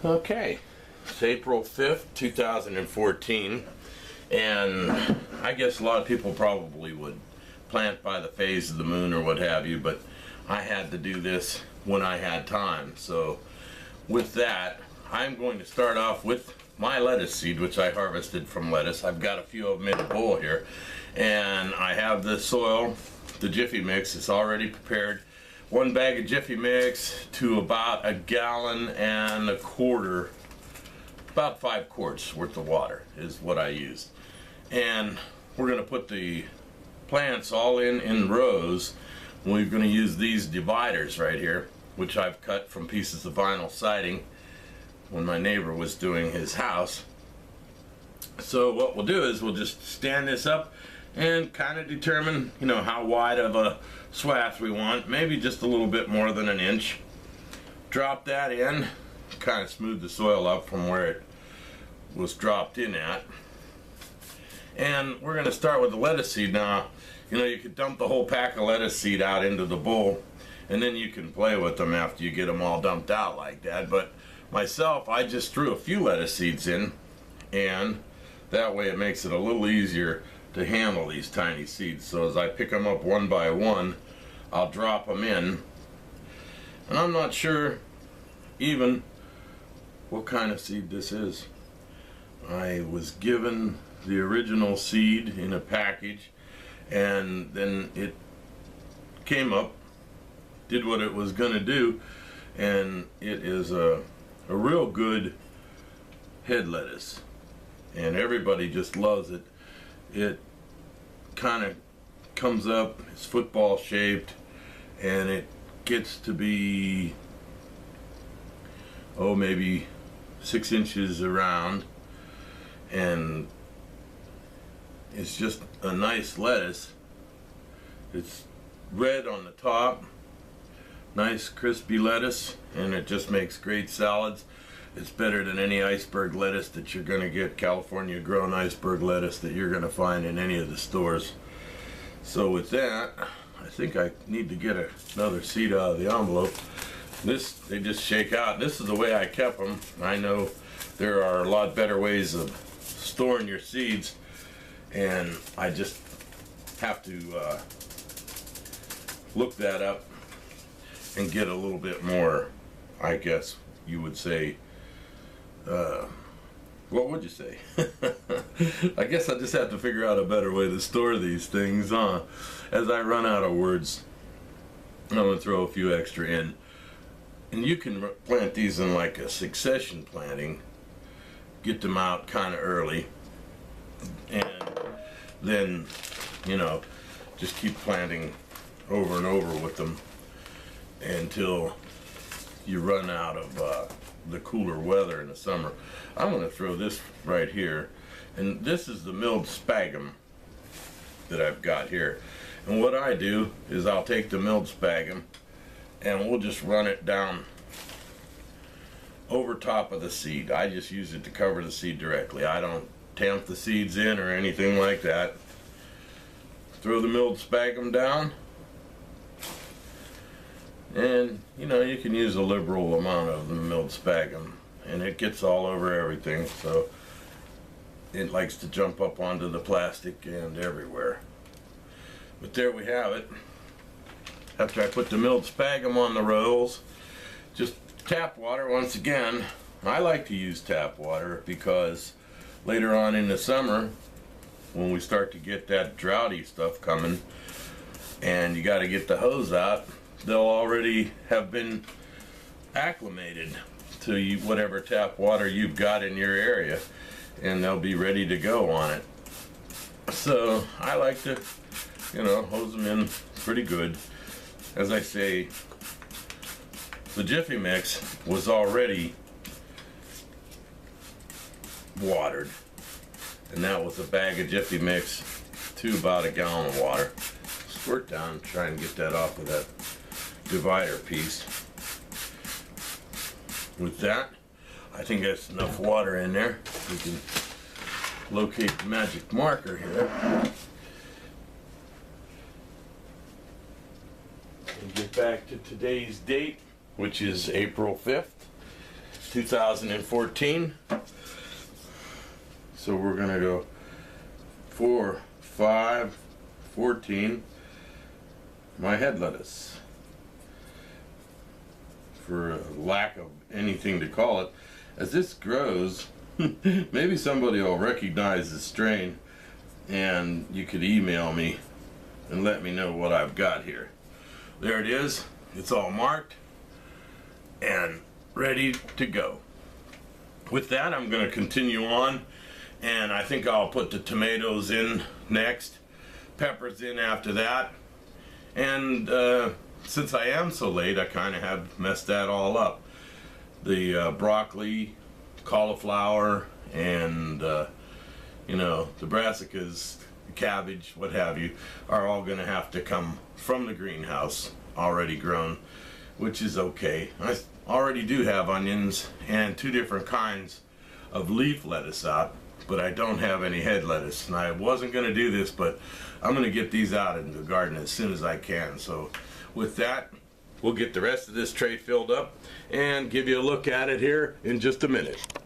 Okay, it's April 5th, 2014, and I guess a lot of people probably would plant by the phase of the moon or what have you, but I had to do this when I had time. So with that, I'm going to start off with my lettuce seed, which I harvested from lettuce. I've got a few of them in a bowl here, and I have the soil, the Jiffy Mix. It's already prepared. 1 bag of Jiffy Mix to about 1.25 gallons, about 5 quarts worth of water is what I used. And we're going to put the plants all in rows. We're going to use these dividers right here, which I've cut from pieces of vinyl siding when my neighbor was doing his house. So what we'll do is we'll just stand this up and kind of determine, how wide of a swath we want, maybe just a little bit more than 1 inch. Drop that in, kind of smooth the soil up from where it was dropped in at. And we're going to start with the lettuce seed. Now, you could dump the whole pack of lettuce seed out into the bowl, and then you can play with them after you get them all dumped out like that. But myself, I just threw a few lettuce seeds in, and that way it makes it a little easier to handle these tiny seeds. So as I pick them up one by one, I'll drop them in. And I'm not sure even what kind of seed this is. I was given the original seed in a package, and then it came up, did what it was going to do, and it is a real good head lettuce, and everybody just loves it. It kind of comes up, it's football shaped, and it gets to be maybe 6 inches around, and it's just a nice lettuce. It's red on the top, nice crispy lettuce, and it just makes great salads. It's better than any iceberg lettuce that you're going to get, California grown iceberg lettuce that you're going to find in any of the stores. So with that, I think I need to get another seed out of the envelope. This, they just shake out. This is the way I kept them. I know there are a lot better ways of storing your seeds, and I just have to look that up and get a little bit more, I guess you would say, what would you say? I guess I just have to figure out a better way to store these things. As I run out of words, I'm going to throw a few extra in. And you can plant these in like a succession planting. Get them out kind of early. And then, just keep planting over and over with them until you run out of the cooler weather in the summer. I'm going to throw this right here, and this is the milled sphagnum that I've got here. And what I do is I'll take the milled sphagnum and we'll just run it down over top of the seed. I just use it to cover the seed directly. I don't tamp the seeds in or anything like that. Throw the milled sphagnum down, and you can use a liberal amount of the milled sphagnum, and it gets all over everything, so it likes to jump up onto the plastic and everywhere. But there we have it. After I put the milled sphagnum on the rolls, just tap water once again. I like to use tap water because later on in the summer, when we start to get that droughty stuff coming and you got to get the hose out, they'll already have been acclimated to whatever tap water you've got in your area, and they'll be ready to go on it. So I like to, hose them in pretty good. As I say, the Jiffy Mix was already watered, and that was a bag of Jiffy Mix to about 1 gallon of water. Squirt down, try and get that off of that divider piece. With that, I think that's enough water in there. We can locate the magic marker here and get back to today's date, which is April 5th. 2014. So we're gonna go 4, 5, 14. My head lettuce, for lack of anything to call it. As this grows, maybe somebody will recognize the strain, and you could email me and let me know what I've got here. There it is. It's all marked and ready to go. With that, I'm going to continue on, and I think I'll put the tomatoes in next, peppers in after that, and since I am so late, I kind of have messed that all up. The broccoli, cauliflower, and you know, the brassicas, cabbage, what have you, are all going to have to come from the greenhouse, already grown, which is okay. I already do have onions and 2 different kinds of leaf lettuce out, but I don't have any head lettuce. And I wasn't going to do this, but I'm going to get these out in the garden as soon as I can. So with that, we'll get the rest of this tray filled up and give you a look at it here in just a minute.